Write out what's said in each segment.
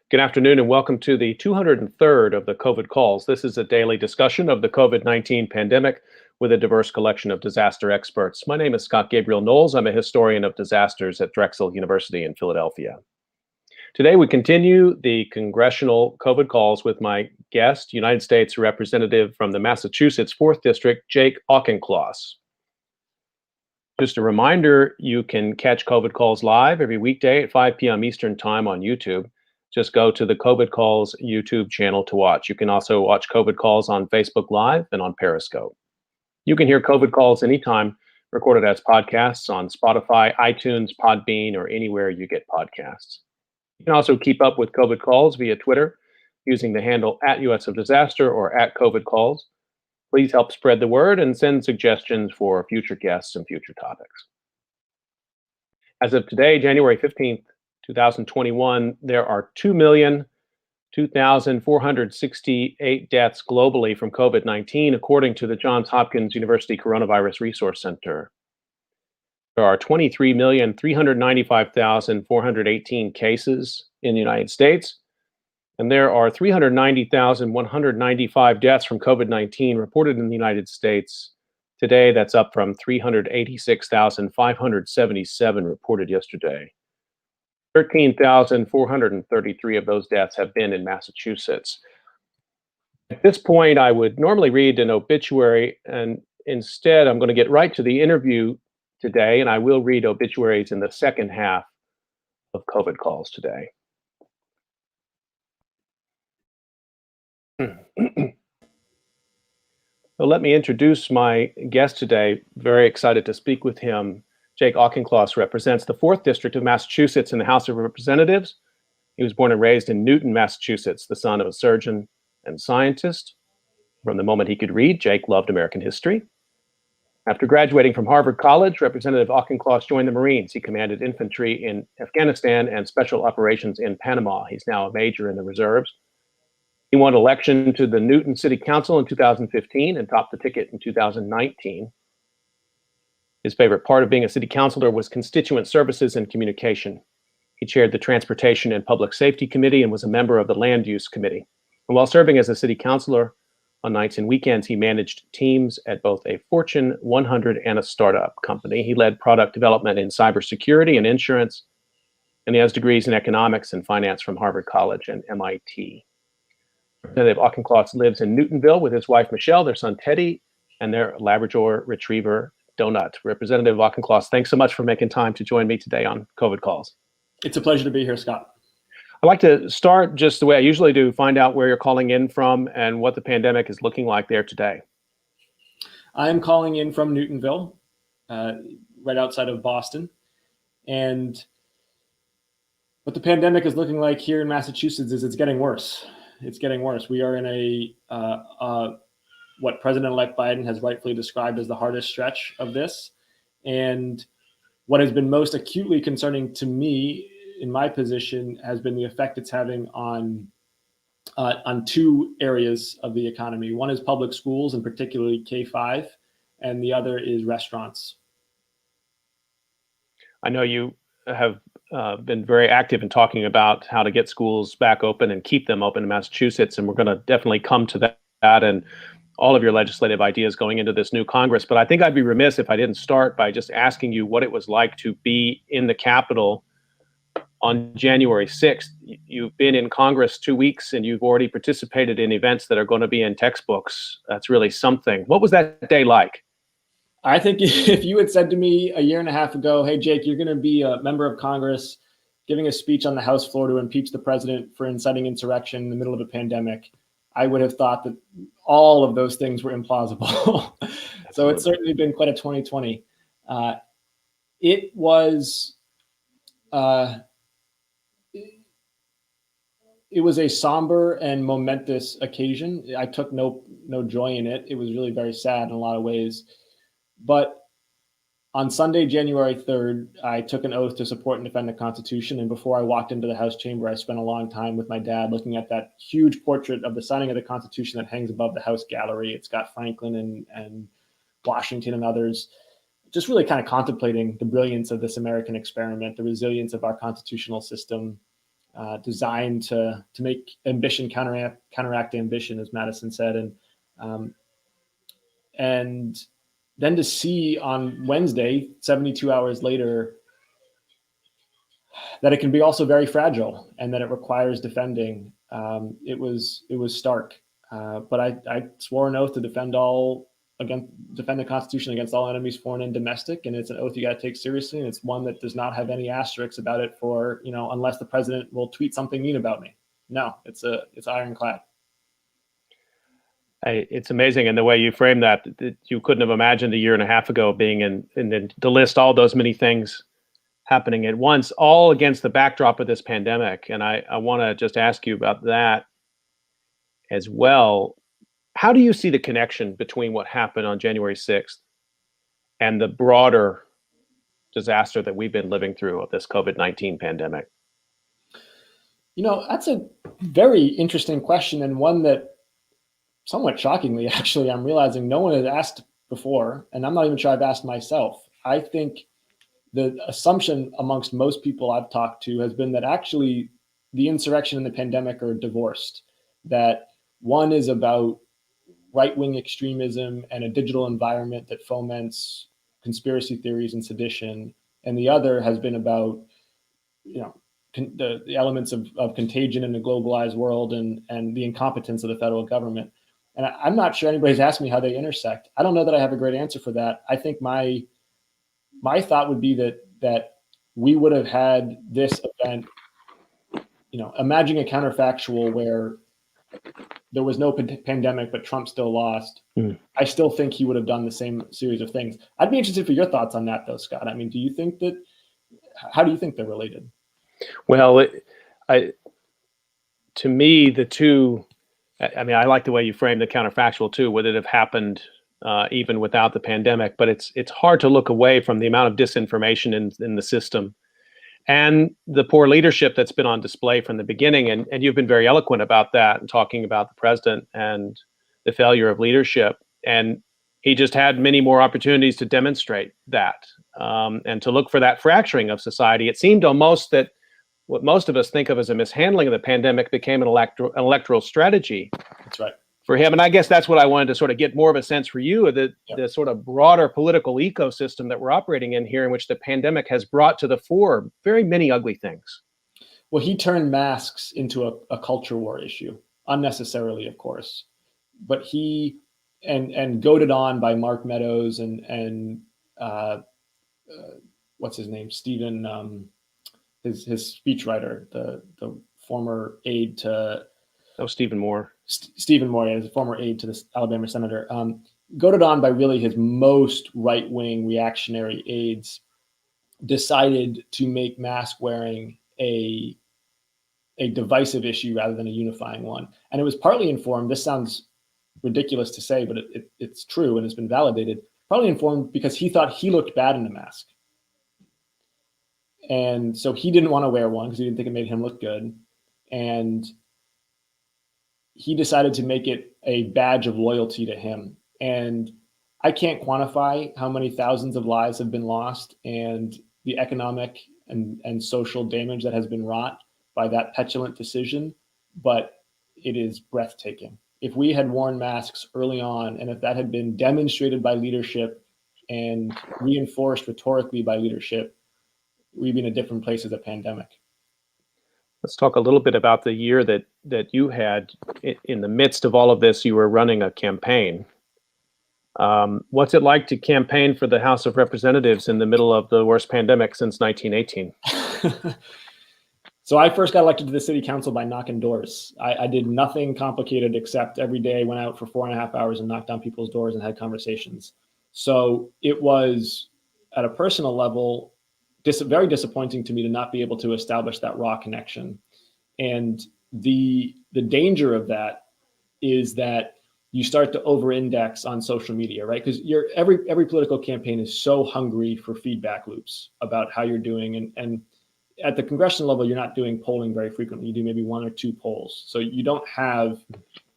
Good afternoon and welcome to the 203rd of the COVID calls. This is a daily discussion of the COVID 19 pandemic with a diverse collection of disaster experts. My name is Scott Gabriel Knowles. I'm a historian of disasters at Drexel University in Philadelphia. Today, we continue the congressional COVID calls with my guest, United States Representative from the Massachusetts 4th District, Jake Auchincloss. Just a reminder, you can catch COVID calls live every weekday at 5 p.m. Eastern Time on YouTube. Just go to the COVID Calls YouTube channel to watch. You can also watch COVID Calls on Facebook Live and on Periscope. You can hear COVID Calls anytime, recorded as podcasts on Spotify, iTunes, Podbean, or anywhere you get podcasts. You can also keep up with COVID Calls via Twitter using the handle @US of Disaster or @COVID Calls. Please help spread the word and send suggestions for future guests and future topics. As of today, January 15th, 2021, there are 2,002,468 deaths globally from COVID-19, according to the Johns Hopkins University Coronavirus Resource Center. There are 23,395,418 cases in the United States, and there are 390,195 deaths from COVID-19 reported in the United States today. That's up from 386,577 reported yesterday. 13,433 of those deaths have been in Massachusetts. At this point, I would normally read an obituary, and instead, I'm going to get right to the interview today, and I will read obituaries in the second half of COVID calls today. So let me introduce my guest today. Very excited to speak with him. Jake Auchincloss represents the 4th District of Massachusetts in the House of Representatives. He was born and raised in Newton, Massachusetts, the son of a surgeon and scientist. From the moment he could read, Jake loved American history. After graduating from Harvard College, Representative Auchincloss joined the Marines. He commanded infantry in Afghanistan and special operations in Panama. He's now a major in the reserves. He won election to the Newton City Council in 2015 and topped the ticket in 2019. His favorite part of being a city councilor was constituent services and communication. He chaired the Transportation and Public Safety Committee and was a member of the Land Use Committee. And while serving as a city councilor on nights and weekends, he managed teams at both a Fortune 100 and a startup company. He led product development in cybersecurity and insurance, and he has degrees in economics and finance from Harvard College and MIT. Representative Auchincloss lives in Newtonville with his wife, Michelle, their son, Teddy, and their Labrador Retriever, Donut. Representative Auchincloss, thanks so much for making time to join me today on COVID calls. It's a pleasure to be here, Scott. I'd like to start just the way I usually do, find out where you're calling in from and what the pandemic is looking like there today. I am calling in from Newtonville, right outside of Boston. And what the pandemic is looking like here in Massachusetts is it's getting worse. It's getting worse. We are in what President-elect Biden has rightfully described as the hardest stretch of this. And what has been most acutely concerning to me in my position has been the effect it's having on two areas of the economy. One is public schools, and particularly K-5, and the other is restaurants. I know you have been very active in talking about how to get schools back open and keep them open in Massachusetts, and we're going to definitely come to that and all of your legislative ideas going into this new Congress. But I think I'd be remiss if I didn't start by just asking you what it was like to be in the Capitol on January 6th. You've been in Congress 2 weeks and you've already participated in events that are going to be in textbooks. That's really something. What was that day like? I think if you had said to me a year and a half ago, hey, Jake, you're going to be a member of Congress giving a speech on the House floor to impeach the president for inciting insurrection in the middle of a pandemic, I would have thought that all of those things were implausible. So it's certainly been quite a 2020. It was a somber and momentous occasion. I took no joy in it. It was really very sad in a lot of ways. But on Sunday, January 3rd, I took an oath to support and defend the Constitution. And before I walked into the House chamber, I spent a long time with my dad looking at that huge portrait of the signing of the Constitution that hangs above the House gallery. It's got Franklin and Washington and others, just really kind of contemplating the brilliance of this American experiment, the resilience of our constitutional system, designed to make ambition counteract ambition, as Madison said. And then to see on Wednesday, 72 hours later, that it can be also very fragile and that it requires defending. It was stark. But I swore an oath to defend the Constitution against all enemies, foreign and domestic, and it's an oath you got to take seriously, and it's one that does not have any asterisks about it for, unless the president will tweet something mean about me. No, it's ironclad. It's amazing, and the way you frame that you couldn't have imagined a year and a half ago being in to list all those many things happening at once, all against the backdrop of this pandemic. And I want to just ask you about that as well. How do you see the connection between what happened on January 6th and the broader disaster that we've been living through of this COVID-19 pandemic? That's a very interesting question, and one that, somewhat shockingly, actually, I'm realizing no one has asked before, and I'm not even sure I've asked myself. I think the assumption amongst most people I've talked to has been that actually the insurrection and the pandemic are divorced, that one is about right-wing extremism and a digital environment that foments conspiracy theories and sedition, and the other has been about the elements of contagion in a globalized world and the incompetence of the federal government. And I'm not sure anybody's asked me how they intersect. I don't know that I have a great answer for that. I think my thought would be that we would have had this event, imagining a counterfactual where there was no pandemic, but Trump still lost. I still think he would have done the same series of things. I'd be interested for your thoughts on that, though, Scott. I mean, how do you think they're related? Well, to me, the two, I mean, I like the way you frame the counterfactual too. Would it have happened even without the pandemic? But it's hard to look away from the amount of disinformation in the system and the poor leadership that's been on display from the beginning. And you've been very eloquent about that and talking about the president and the failure of leadership. And he just had many more opportunities to demonstrate that and to look for that fracturing of society. It seemed almost that what most of us think of as a mishandling of the pandemic became an electoral strategy. That's right. For him. And I guess that's what I wanted to sort of get more of a sense for you, the sort of broader political ecosystem that we're operating in here, in which the pandemic has brought to the fore very many ugly things. Well, he turned masks into a culture war issue, unnecessarily, of course. But he, and goaded on by Mark Meadows and what's his name? Stephen, his speechwriter, the former aide to... Oh, Stephen Moore. Stephen Moore, as a former aide to the Alabama senator, goaded on by really his most right-wing reactionary aides, decided to make mask wearing a divisive issue rather than a unifying one. And it was partly informed, this sounds ridiculous to say, but it's true and it's been validated, partly informed because he thought he looked bad in a mask. And so he didn't want to wear one because he didn't think it made him look good. And he decided to make it a badge of loyalty to him. And I can't quantify how many thousands of lives have been lost and the economic and social damage that has been wrought by that petulant decision, but it is breathtaking. If we had worn masks early on, and if that had been demonstrated by leadership and reinforced rhetorically by leadership, we'd be in a different place as a pandemic. Let's talk a little bit about the year that you had. In the midst of all of this, you were running a campaign. What's it like to campaign for the House of Representatives in the middle of the worst pandemic since 1918? So I first got elected to the city council by knocking doors. I did nothing complicated except every day I went out for 4.5 hours and knocked on people's doors and had conversations. So it was, at a personal level, very disappointing to me to not be able to establish that raw connection. And the danger of that is that you start to over-index on social media, right? Because every political campaign is so hungry for feedback loops about how you're doing. And at the congressional level, you're not doing polling very frequently. You do maybe 1 or 2 polls. So you don't have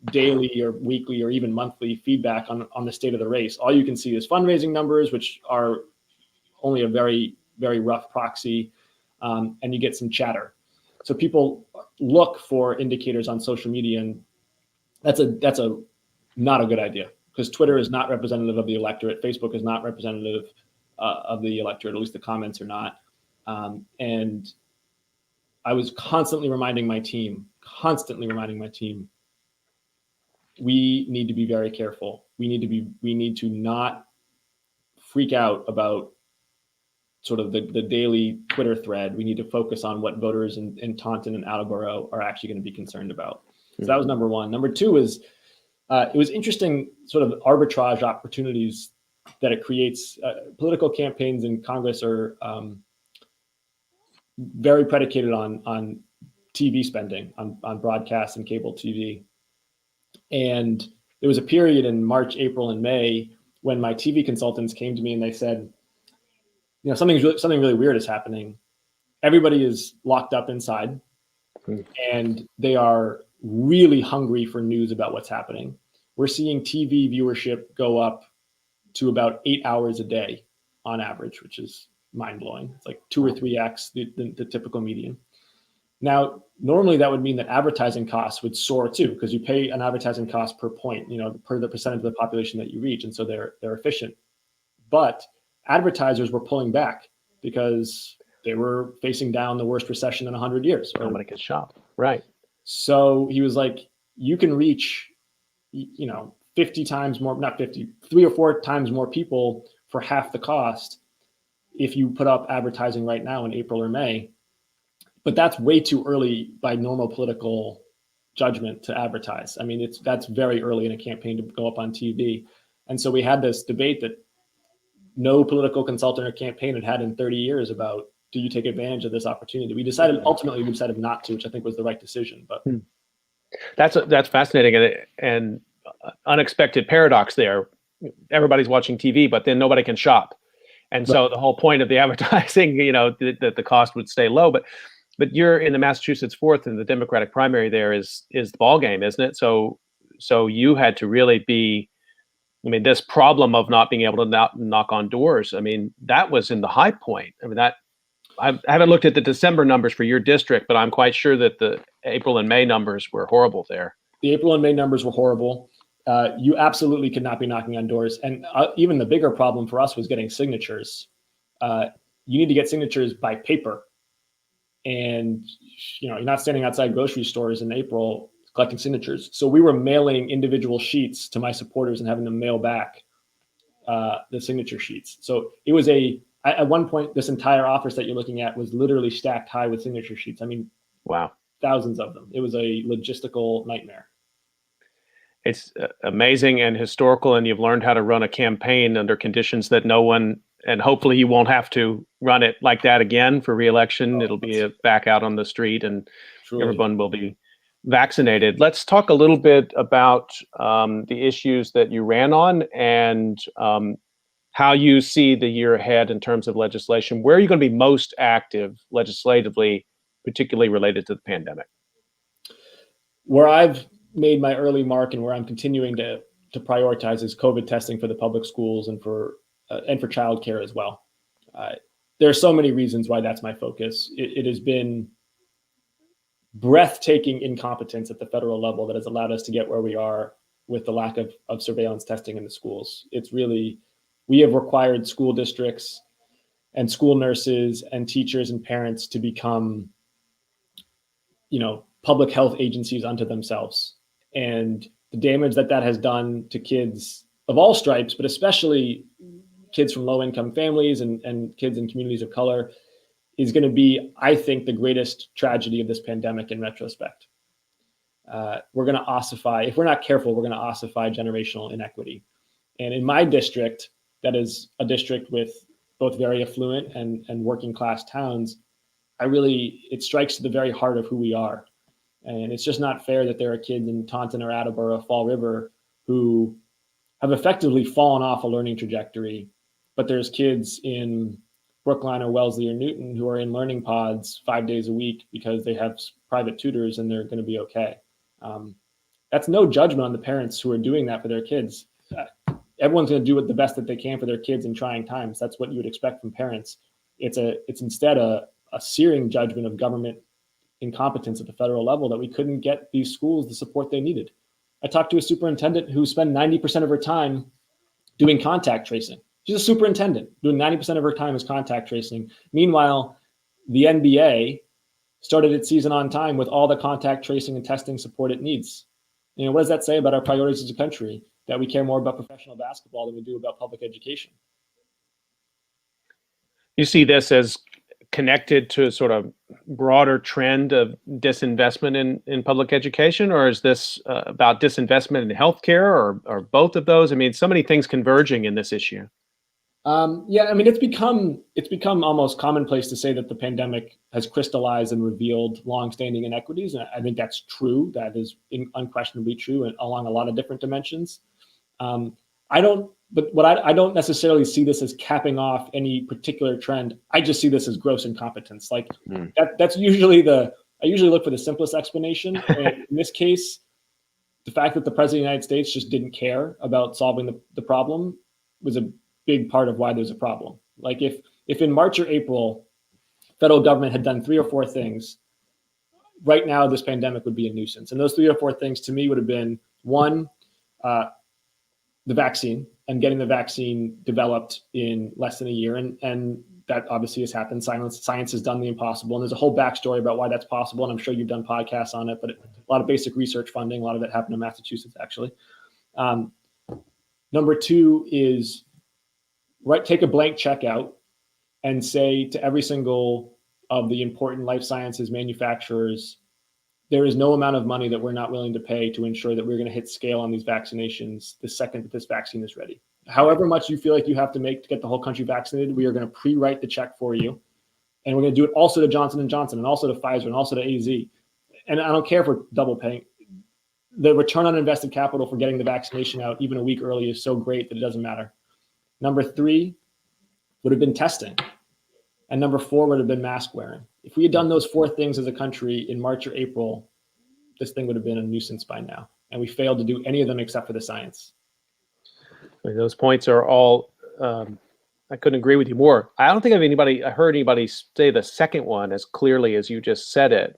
daily or weekly or even monthly feedback on the state of the race. All you can see is fundraising numbers, which are only a very, very rough proxy, and you get some chatter. So people look for indicators on social media, and that's a not a good idea, because Twitter is not representative of the electorate. Facebook is not representative of the electorate. At least the comments are not. And I was constantly reminding my team, we need to be very careful. We need to not freak out about sort of the daily Twitter thread. We need to focus on what voters in Taunton and Attleboro are actually going to be concerned about. So that was number one. Number two is it was interesting sort of arbitrage opportunities that it creates. Political campaigns in Congress are very predicated on TV spending, on broadcast and cable TV. And there was a period in March, April, and May when my TV consultants came to me and they said, you know, something really weird is happening. Everybody is locked up inside, and they are really hungry for news about what's happening. We're seeing TV viewership go up to about 8 hours a day on average, which is mind-blowing. It's like 2 or 3x the typical median. Now, normally that would mean that advertising costs would soar too, because you pay an advertising cost per point, you know, per the percentage of the population that you reach, and so they're efficient. But advertisers were pulling back because they were facing down the worst recession in 100 years. Nobody could shop, right? So he was like, you can reach, you know, 50 times more, not 50, 3 or 4 times more people for half the cost if you put up advertising right now in April or May. But that's way too early by normal political judgment to advertise. I mean, that's very early in a campaign to go up on TV. And so we had this debate that no political consultant or campaign had had in 30 years about, do you take advantage of this opportunity? Ultimately we decided not to, which I think was the right decision. But that's fascinating and unexpected paradox there. Everybody's watching TV, but then nobody can shop. And so the whole point of the advertising, you know, that the cost would stay low. But you're in the Massachusetts 4th, and the Democratic primary there is the ball game, isn't it? So you had to really be, I mean, this problem of not being able to knock on doors, I mean, that was in the high point. I mean, I haven't looked at the December numbers for your district, but I'm quite sure that the April and May numbers were horrible there. The April and May numbers were horrible. You absolutely could not be knocking on doors. And even the bigger problem for us was getting signatures. You need to get signatures by paper. And, you know, you're not standing outside grocery stores in April collecting signatures. So we were mailing individual sheets to my supporters and having them mail back the signature sheets. So it was at one point, this entire office that you're looking at was literally stacked high with signature sheets. I mean, wow, thousands of them. It was a logistical nightmare. It's amazing and historical, and you've learned how to run a campaign under conditions that no one, and hopefully you won't have to run it like that again for re-election. It'll be back out on the street, and truly, everyone will be vaccinated. Let's talk a little bit about the issues that you ran on and how you see the year ahead in terms of legislation. Where are you going to be most active legislatively, particularly related to the pandemic? Where I've made my early mark and where I'm continuing to prioritize is COVID testing for the public schools and for childcare as well. There are so many reasons why that's my focus. It has been breathtaking incompetence at the federal level that has allowed us to get where we are with the lack of surveillance testing in the schools. It's really, we have required school districts and school nurses and teachers and parents to become, you know, public health agencies unto themselves. And the damage that has done to kids of all stripes, but especially kids from low-income families and kids in communities of color, is going to be, I think, the greatest tragedy of this pandemic in retrospect. We're going to ossify, if we're not careful, we're going to ossify generational inequity. And in my district, that is a district with both very affluent and working class towns, it strikes to the very heart of who we are. And it's just not fair that there are kids in Taunton or Attleboro, Fall River, who have effectively fallen off a learning trajectory. But there's kids in Brookline or Wellesley or Newton who are in learning pods 5 days a week because they have private tutors and they're going to be okay. That's no judgment on the parents who are doing that for their kids. Everyone's going to do the best that they can for their kids in trying times. That's what you would expect from parents. It's instead a searing judgment of government incompetence at the federal level that we couldn't get these schools the support they needed. I talked to a superintendent who spent 90% of her time doing contact tracing. She's a superintendent doing 90% of her time as contact tracing. Meanwhile, the NBA started its season on time with all the contact tracing and testing support it needs. What does that say about our priorities as a country? That we care more about professional basketball than we do about public education. You see this as connected to a sort of broader trend of disinvestment in public education, or is this about disinvestment in healthcare, or both of those? I mean, so many things converging in this issue. Yeah, I mean, it's become almost commonplace to say that the pandemic has crystallized and revealed longstanding inequities, and I think that's true. That is unquestionably true, and along a lot of different dimensions. I don't necessarily see this as capping off any particular trend. I just see this as gross incompetence. Like that's usually I usually look for the simplest explanation. And in this case, the fact that the president of the United States just didn't care about solving the problem was a big part of why there's a problem. Like if in March or April, federal government had done 3 or 4 things, right now this pandemic would be a nuisance. And those 3 or 4 things to me would have been, one, the vaccine and getting the vaccine developed in less than a year. And that obviously has happened. Science has done the impossible. And there's a whole backstory about why that's possible. And I'm sure you've done podcasts on it, but a lot of basic research funding, a lot of it happened in Massachusetts, actually. Number 2 is take a blank check out and say to every single of the important life sciences manufacturers, there is no amount of money that we're not willing to pay to ensure that we're going to hit scale on these vaccinations the second that this vaccine is ready. However much you feel like you have to make to get the whole country vaccinated, we are going to pre-write the check for you. And we're going to do it also to Johnson & Johnson and also to Pfizer and also to AZ. And I don't care if we're double paying. The return on invested capital for getting the vaccination out even a week early is so great that it doesn't matter. Number 3 would have been testing. And number 4 would have been mask wearing. If we had done those 4 things as a country in March or April, this thing would have been a nuisance by now. And we failed to do any of them except for the science. I mean, those points are all, I couldn't agree with you more. I don't think I heard anybody say the second one as clearly as you just said it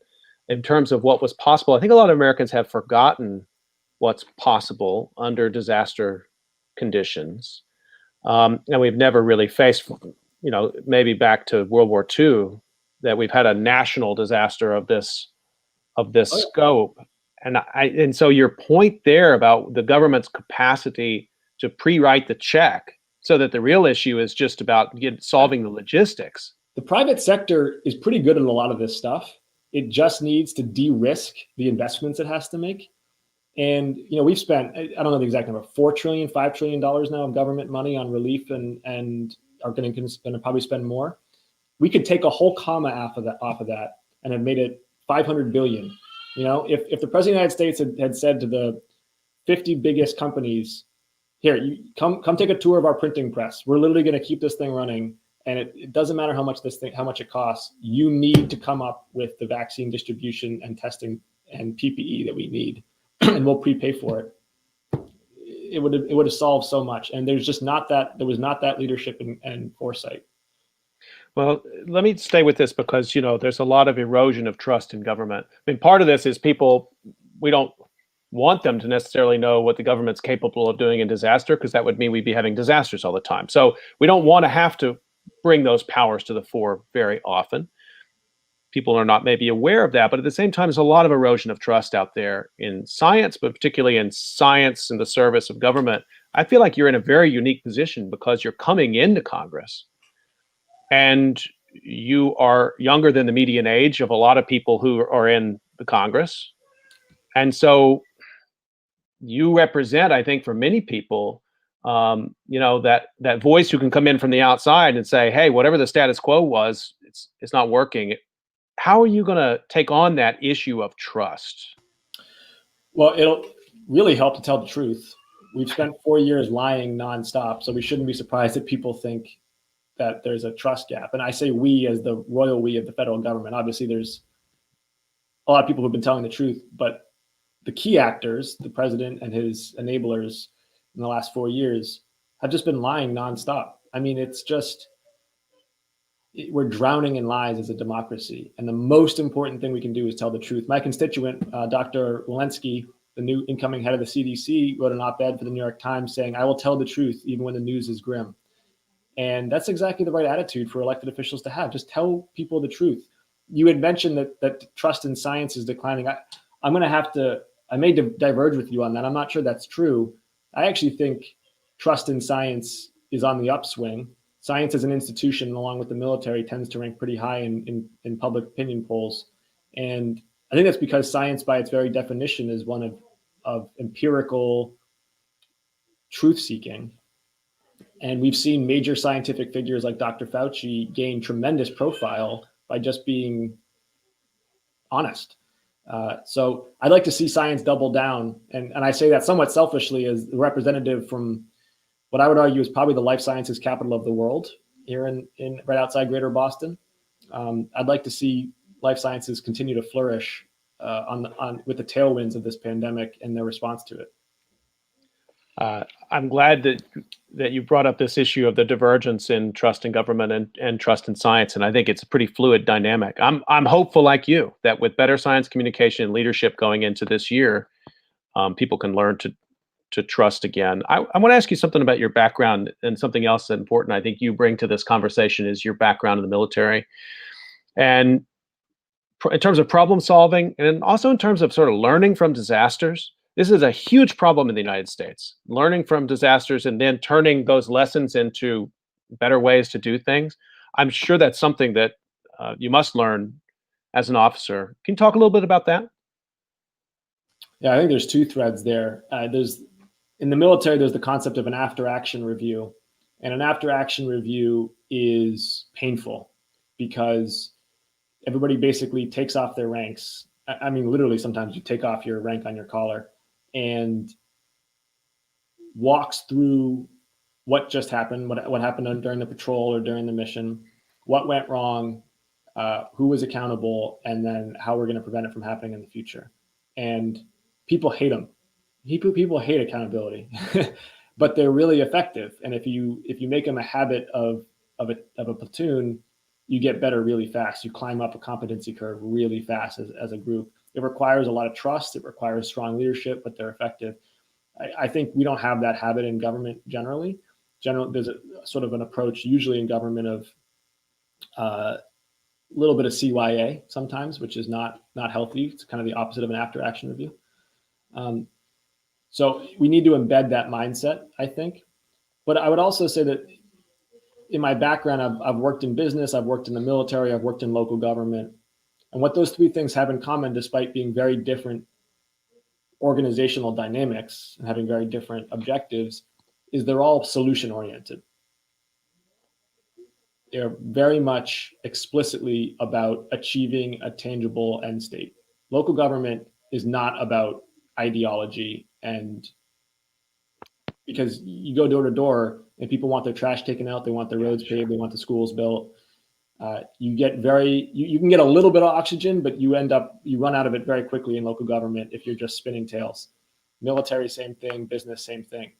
in terms of what was possible. I think a lot of Americans have forgotten what's possible under disaster conditions. And we've never really faced, maybe back to World War II, that we've had a national disaster of this scope. And so your point there about the government's capacity to pre-write the check so that the real issue is just about solving the logistics. The private sector is pretty good at a lot of this stuff. It just needs to de-risk the investments it has to make. And, we've spent, I don't know the exact number, $4 trillion, $5 trillion now of government money on relief and are going to probably spend more. We could take a whole comma off of that and have made it 500 billion. If the president of the United States had said to the 50 biggest companies, here, you come take a tour of our printing press. We're literally going to keep this thing running. And it doesn't matter how much it costs. You need to come up with the vaccine distribution and testing and PPE that we need, and we'll prepay for it. It would have solved so much. And there was not that leadership and foresight. Well, let me stay with this because, there's a lot of erosion of trust in government. I mean, part of this is we don't want them to necessarily know what the government's capable of doing in disaster, because that would mean we'd be having disasters all the time. So we don't want to have to bring those powers to the fore very often. People are not maybe aware of that, but at the same time, there's a lot of erosion of trust out there in science, but particularly in science in the service of government. I feel like you're in a very unique position because you're coming into Congress and you are younger than the median age of a lot of people who are in the Congress. And so you represent, I think, for many people, that voice who can come in from the outside and say, hey, whatever the status quo was, it's not working. How are you going to take on that issue of trust? Well, it'll really help to tell the truth. We've spent 4 years lying nonstop, so we shouldn't be surprised that people think that there's a trust gap. And I say we as the royal we of the federal government. Obviously, there's a lot of people who've been telling the truth, but the key actors, the president and his enablers in the last 4 years, have just been lying nonstop. I mean, it's just, we're drowning in lies as a democracy. And the most important thing we can do is tell the truth. My constituent, Dr. Walensky, the new incoming head of the CDC, wrote an op-ed for the New York Times saying, "I will tell the truth even when the news is grim." And that's exactly the right attitude for elected officials to have. Just tell people the truth. You had mentioned that trust in science is declining. I'm going to have to, I may diverge with you on that. I'm not sure that's true. I actually think trust in science is on the upswing. Science as an institution, along with the military, tends to rank pretty high in public opinion polls. And I think that's because science, by its very definition, is one of empirical truth seeking. And we've seen major scientific figures like Dr. Fauci gain tremendous profile by just being honest. So I'd like to see science double down. And I say that somewhat selfishly as a representative from what I would argue is probably the life sciences capital of the world here in right outside Greater Boston. I'd like to see life sciences continue to flourish with the tailwinds of this pandemic and their response to it. I'm glad that you brought up this issue of the divergence in trust in government and trust in science, and I think it's a pretty fluid dynamic. I'm hopeful, like you, that with better science communication and leadership going into this year, people can learn to trust again. I want to ask you something about your background, and something else that's important I think you bring to this conversation is your background in the military, and in terms of problem solving, and also in terms of sort of learning from disasters. This is a huge problem in the United States, learning from disasters and then turning those lessons into better ways to do things. I'm sure that's something that you must learn as an officer. Can you talk a little bit about that? Yeah, I think there's two threads there. In the military, there's the concept of an after-action review. And an after-action review is painful because everybody basically takes off their ranks. I mean, literally, sometimes you take off your rank on your collar and walks through what just happened, what happened during the patrol or during the mission, what went wrong, who was accountable, and then how we're going to prevent it from happening in the future. And people hate them. People hate accountability, but they're really effective. And if you make them a habit of a platoon, you get better really fast. You climb up a competency curve really fast as a group. It requires a lot of trust. It requires strong leadership, but they're effective. I think we don't have that habit in government generally. There's a sort of an approach usually in government of a little bit of CYA sometimes, which is not healthy. It's kind of the opposite of an after-action review. So we need to embed that mindset, I think. But I would also say that in my background, I've worked in business, I've worked in the military, I've worked in local government. And what those three things have in common, despite being very different organizational dynamics and having very different objectives, is they're all solution oriented. They're very much explicitly about achieving a tangible end state. Local government is not about ideology, and because you go door to door and people want their trash taken out, they want their roads paved, they want the schools built. You can get a little bit of oxygen, but you run out of it very quickly in local government if you're just spinning tails. Military, same thing. Business, same thing.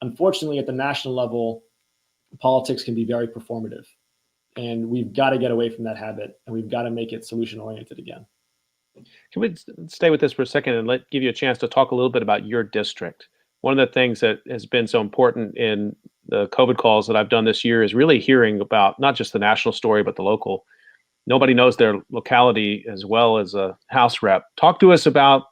Unfortunately, at the national level, politics can be very performative, and we've got to get away from that habit, and we've got to make it solution oriented again. Can we stay with this for a second and give you a chance to talk a little bit about your district? One of the things that has been so important in the COVID calls that I've done this year is really hearing about not just the national story, but the local. Nobody knows their locality as well as a House rep. Talk to us about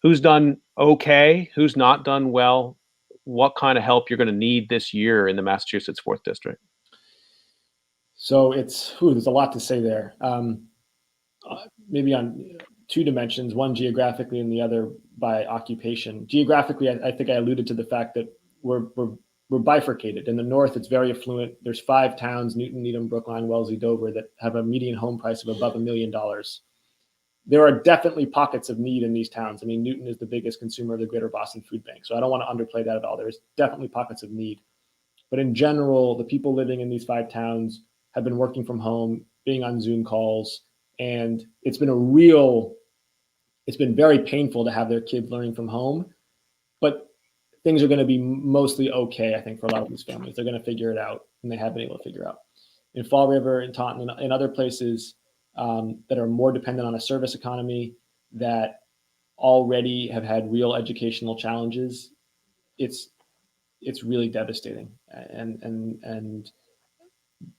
who's done okay, who's not done well, what kind of help you're going to need this year in the Massachusetts 4th District. So there's a lot to say there. Maybe on two dimensions, one geographically and the other by occupation. Geographically, I think I alluded to the fact that we're bifurcated. In the north, it's very affluent. There's 5 towns, Newton, Needham, Brookline, Wellesley, Dover, that have a median home price of above $1 million. There are definitely pockets of need in these towns. I mean, Newton is the biggest consumer of the Greater Boston Food Bank, so I don't want to underplay that at all. There's definitely pockets of need. But in general, the people living in these 5 towns have been working from home, being on Zoom calls, and it's been very painful to have their kids learning from home, but things are going to be mostly okay, I think, for a lot of these families. They're going to figure it out, and they have been able to figure out. in Fall River and Taunton and other places that are more dependent on a service economy that already have had real educational challenges, it's really devastating. And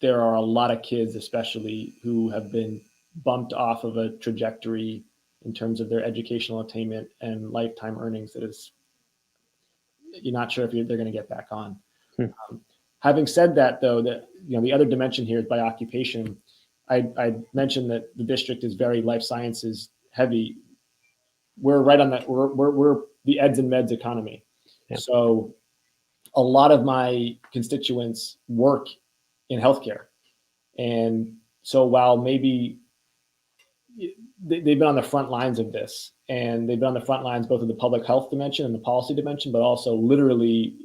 there are a lot of kids, especially, who have been bumped off of a trajectory in terms of their educational attainment and lifetime earnings that is, you're not sure if they're going to get back on. Having said that, though, that the other dimension here is by occupation. I mentioned that the district is very life sciences heavy. We're right on that. We're the eds and meds economy. Yeah. So a lot of my constituents work in healthcare. And so while maybe they've been on the front lines of this, and they've been on the front lines both of the public health dimension and the policy dimension, but also literally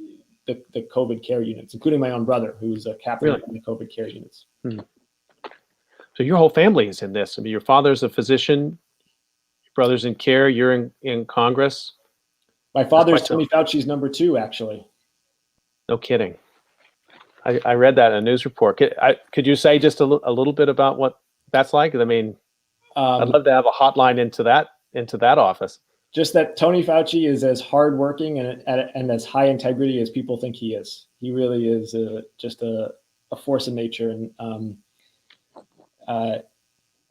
the COVID care units, including my own brother, who's a captain in the COVID care units. So your whole family is in this. I mean, your father's a physician, your brother's in care, you're in Congress. My father's Tony Fauci's number 2, actually. No kidding. I read that in a news report. Could you say just a little bit about what that's like? I mean, I'd love to have a hotline into that office. Just that Tony Fauci is as hardworking and as high integrity as people think he is. He really is just a force of nature. And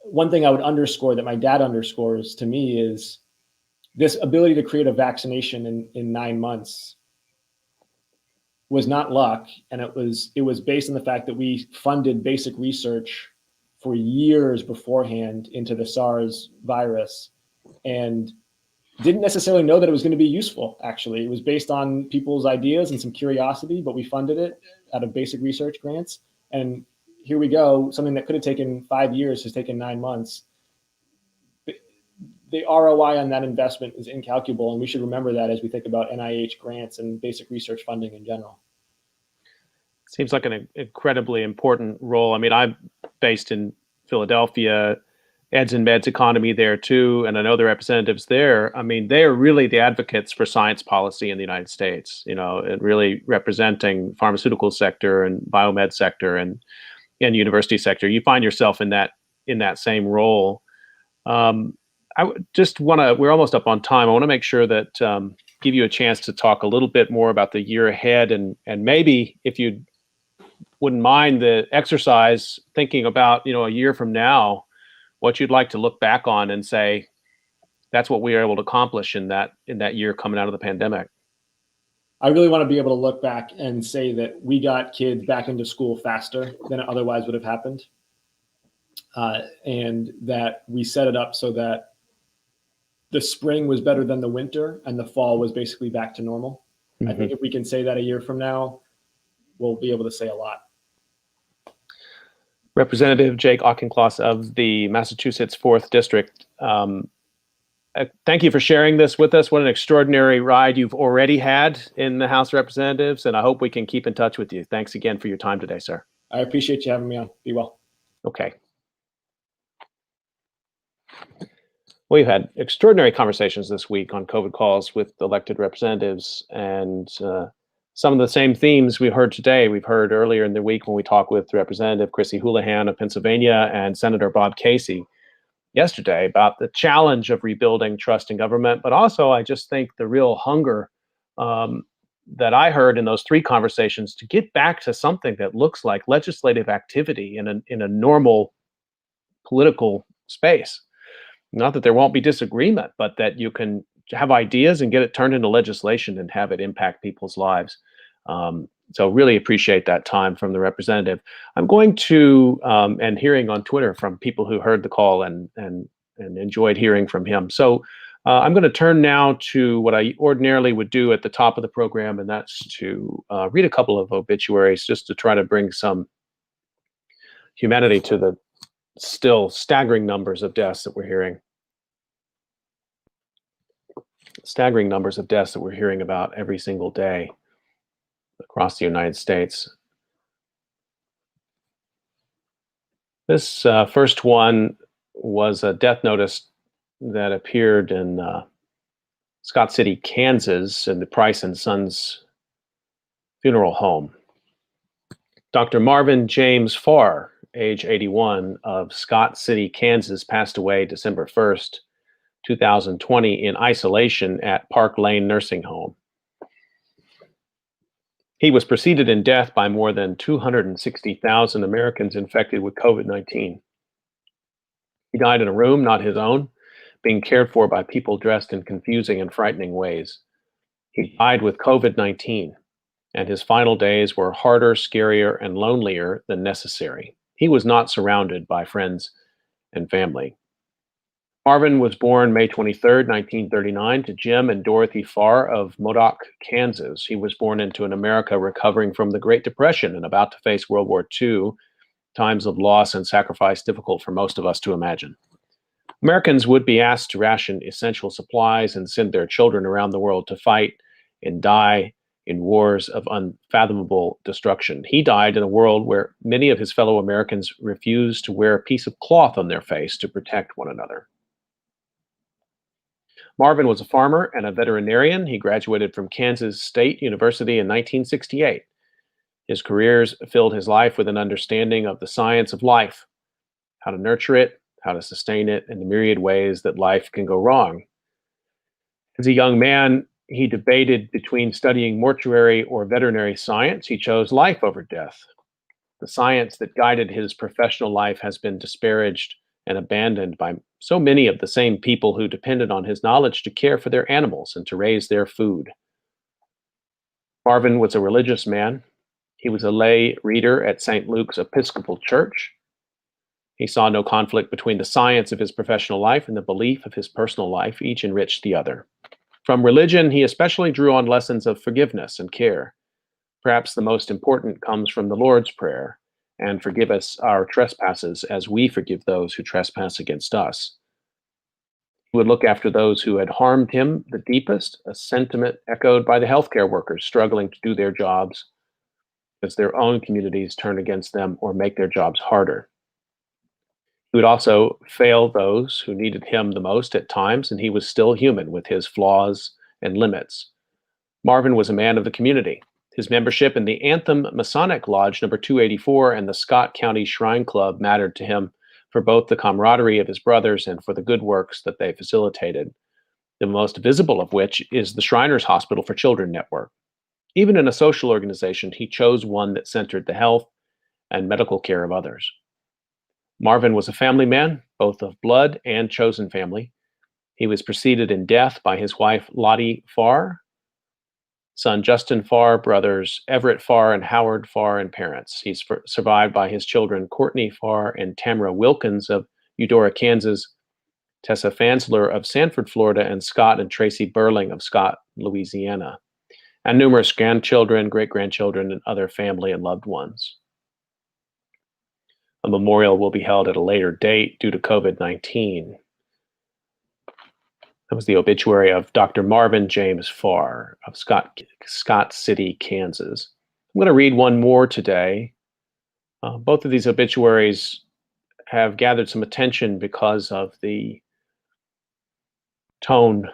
one thing I would underscore that my dad underscores to me is this ability to create a vaccination in 9 months was not luck, and it was based on the fact that we funded basic research for years beforehand into the SARS virus, and didn't necessarily know that it was going to be useful. Actually, it was based on people's ideas and some curiosity, but we funded it out of basic research grants. And here we go, something that could have taken 5 years has taken 9 months. The ROI on that investment is incalculable, and we should remember that as we think about NIH grants and basic research funding in general. Seems like an incredibly important role. I mean, I'm based in Philadelphia, eds and meds economy there too, and I know the representatives there. I mean, they are really the advocates for science policy in the United States, and really representing pharmaceutical sector and biomed sector and university sector. You find yourself in that same role. I just want to, we're almost up on time. I want to make sure that give you a chance to talk a little bit more about the year ahead, and maybe if you wouldn't mind the exercise thinking about, a year from now, what you'd like to look back on and say, that's what we were able to accomplish in that year coming out of the pandemic. I really want to be able to look back and say that we got kids back into school faster than it otherwise would have happened. And that we set it up so that the spring was better than the winter and the fall was basically back to normal. Mm-hmm. I think if we can say that a year from now, we'll be able to say a lot. Representative Jake Auchincloss of the Massachusetts 4th District, thank you for sharing this with us. What an extraordinary ride you've already had in the House of Representatives, and I hope we can keep in touch with you. Thanks again for your time today, sir. I appreciate you having me on. Be well. Okay. We've had extraordinary conversations this week on COVID calls with elected representatives, and some of the same themes we heard today, we've heard earlier in the week when we talked with Representative Chrissy Houlihan of Pennsylvania and Senator Bob Casey yesterday about the challenge of rebuilding trust in government, but also I just think the real hunger that I heard in those 3 conversations to get back to something that looks like legislative activity in a normal political space. Not that there won't be disagreement, but that you can have ideas and get it turned into legislation and have it impact people's lives. So really appreciate that time from the representative. I'm going to, and hearing on Twitter from people who heard the call and enjoyed hearing from him. So I'm going to turn now to what I ordinarily would do at the top of the program, and that's to read a couple of obituaries just to try to bring some humanity to the still staggering numbers of deaths that we're hearing. Staggering numbers of deaths that we're hearing about every single day across the United States. This first one was a death notice that appeared in Scott City, Kansas, in the Price and Sons funeral home. Dr. Marvin James Farr, age 81, of Scott City, Kansas, passed away December 1st, 2020, in isolation at Park Lane Nursing Home. He was preceded in death by more than 260,000 Americans infected with COVID-19. He died in a room not his own, being cared for by people dressed in confusing and frightening ways. He died with COVID-19, and his final days were harder, scarier, and lonelier than necessary. He was not surrounded by friends and family. Marvin was born May 23, 1939, to Jim and Dorothy Farr of Modoc, Kansas. He was born into an America recovering from the Great Depression and about to face World War II, times of loss and sacrifice difficult for most of us to imagine. Americans would be asked to ration essential supplies and send their children around the world to fight and die in wars of unfathomable destruction. He died in a world where many of his fellow Americans refused to wear a piece of cloth on their face to protect one another. Marvin was a farmer and a veterinarian. He graduated from Kansas State University in 1968. His careers filled his life with an understanding of the science of life, how to nurture it, how to sustain it, and the myriad ways that life can go wrong. As a young man, he debated between studying mortuary or veterinary science. He chose life over death. The science that guided his professional life has been disparaged and abandoned by so many of the same people who depended on his knowledge to care for their animals and to raise their food. Marvin was a religious man. He was a lay reader at St. Luke's Episcopal Church. He saw no conflict between the science of his professional life and the belief of his personal life. Each enriched the other. From religion, he especially drew on lessons of forgiveness and care. Perhaps the most important comes from the Lord's Prayer, and forgive us our trespasses as we forgive those who trespass against us. He would look after those who had harmed him the deepest, a sentiment echoed by the healthcare workers struggling to do their jobs as their own communities turn against them or make their jobs harder. He would also fail those who needed him the most at times, and he was still human with his flaws and limits. Marvin was a man of the community. His membership in the Anthem Masonic Lodge number 284 and the Scott County Shrine Club mattered to him for both the camaraderie of his brothers and for the good works that they facilitated, the most visible of which is the Shriners Hospital for Children Network. Even in a social organization, he chose one that centered the health and medical care of others. Marvin was a family man, both of blood and chosen family. He was preceded in death by his wife, Lottie Farr, son Justin Farr, brothers Everett Farr and Howard Farr, and parents. He's survived by his children, Courtney Farr and Tamara Wilkins of Eudora, Kansas, Tessa Fansler of Sanford, Florida, and Scott and Tracy Burling of Scott, Louisiana, and numerous grandchildren, great-grandchildren, and other family and loved ones. A memorial will be held at a later date due to COVID-19. That was the obituary of Dr. Marvin James Farr of Scott City, Kansas. I'm going to read one more today. Both of these obituaries have gathered some attention because of the tone,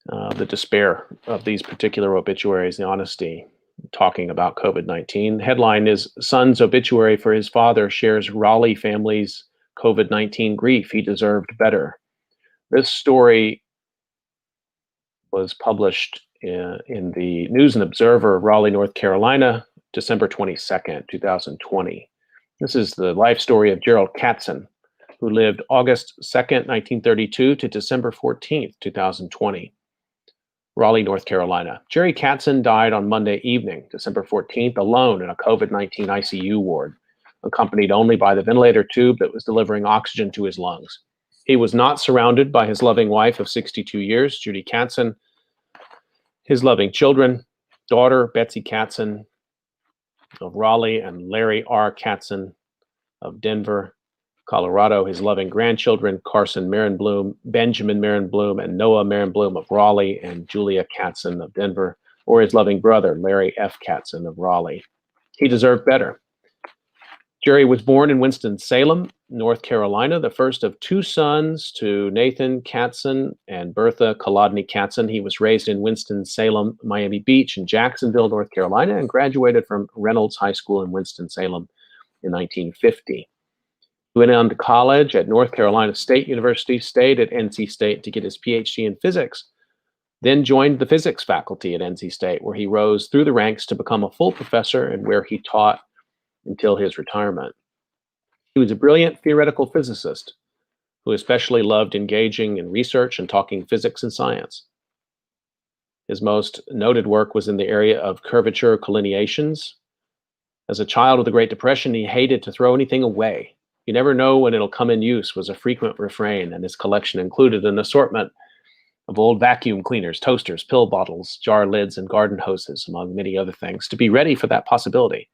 the despair of these particular obituaries, the honesty, talking about COVID-19. Headline is, Son's obituary for his father shares Raleigh family's COVID-19 grief. He deserved better. This story was published in the News and Observer, Raleigh, North Carolina, December 22nd, 2020. This is the life story of Gerald Katzen, who lived August 2nd, 1932 to December 14th, 2020. Raleigh, North Carolina. Jerry Katzen died on Monday evening, December 14th, alone in a COVID-19 ICU ward, accompanied only by the ventilator tube that was delivering oxygen to his lungs. He was not surrounded by his loving wife of 62 years, Judy Katzen, his loving children, daughter Betsy Katzen of Raleigh, and Larry R. Katzen of Denver, Colorado, his loving grandchildren, Carson Marenblum, Benjamin Marenblum, and Noah Marenblum of Raleigh, and Julia Katzen of Denver, or his loving brother, Larry F. Katzen of Raleigh. He deserved better. Jerry was born in Winston-Salem, North Carolina, the first of two sons to Nathan Katzen and Bertha Kolodny Katzen. He was raised in Winston-Salem, Miami Beach, and Jacksonville, North Carolina, and graduated from Reynolds High School in Winston-Salem in 1950. He went on to college at North Carolina State University, stayed at NC State to get his PhD in physics, then joined the physics faculty at NC State, where he rose through the ranks to become a full professor and where he taught until his retirement. He was a brilliant theoretical physicist who especially loved engaging in research and talking physics and science. His most noted work was in the area of curvature collineations. As a child of the Great Depression, he hated to throw anything away. "You never know when it'll come in use" was a frequent refrain, and his collection included an assortment of old vacuum cleaners, toasters, pill bottles, jar lids, and garden hoses, among many other things, to be ready for that possibility.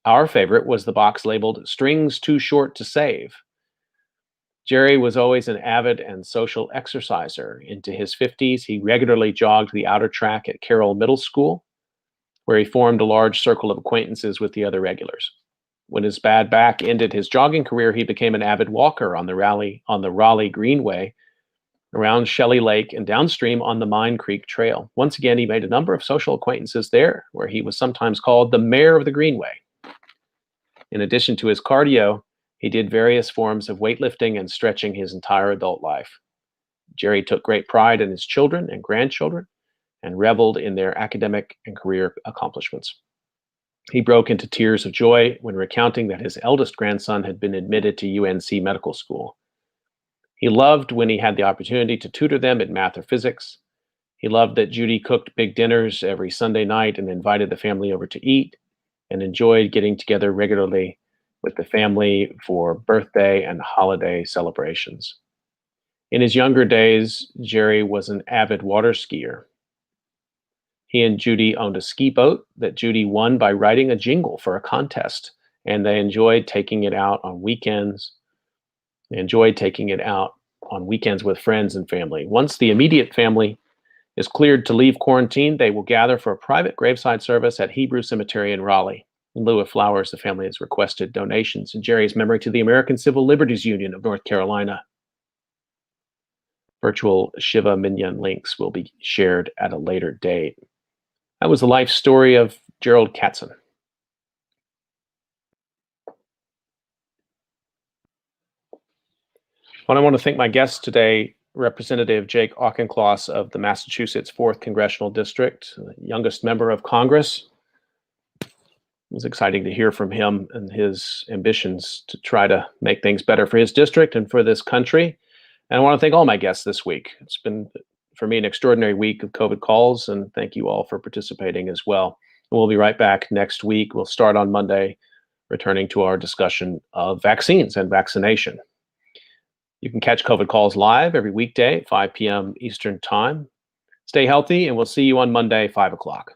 Our favorite was the box labeled "Strings Too Short to Save." Jerry was always an avid and social exerciser. Into his 50s, he regularly jogged the outer track at Carroll Middle School, where he formed a large circle of acquaintances with the other regulars. When his bad back ended his jogging career, he became an avid walker on the Raleigh Greenway, around Shelley Lake, and downstream on the Mine Creek Trail. Once again, he made a number of social acquaintances there, where he was sometimes called the mayor of the Greenway. In addition to his cardio, he did various forms of weightlifting and stretching his entire adult life. Jerry took great pride in his children and grandchildren and reveled in their academic and career accomplishments. He broke into tears of joy when recounting that his eldest grandson had been admitted to UNC Medical School. He loved when he had the opportunity to tutor them in math or physics. He loved that Judy cooked big dinners every Sunday night and invited the family over to eat, and enjoyed getting together regularly with the family for birthday and holiday celebrations. In his younger days, Jerry was an avid water skier. He and Judy owned a ski boat that Judy won by writing a jingle for a contest, and they enjoyed taking it out on weekends. They enjoyed taking it out on weekends with friends and family. Once the immediate family is cleared to leave quarantine, they will gather for a private graveside service at Hebrew Cemetery in Raleigh. In lieu of flowers, the family has requested donations in Jerry's memory to the American Civil Liberties Union of North Carolina. Virtual Shiva Minyan links will be shared at a later date. That was the life story of Gerald Katzen. Well, I want to thank my guest today, Representative Jake Auchincloss of the Massachusetts 4th Congressional District, the youngest member of Congress. It was exciting to hear from him and his ambitions to try to make things better for his district and for this country. And I want to thank all my guests this week. It's been, for me, an extraordinary week of COVID calls, and thank you all for participating as well. And we'll be right back next week. We'll start on Monday, returning to our discussion of vaccines and vaccination. You can catch COVID Calls live every weekday at 5 p.m. Eastern Time. Stay healthy, and we'll see you on Monday, 5 o'clock.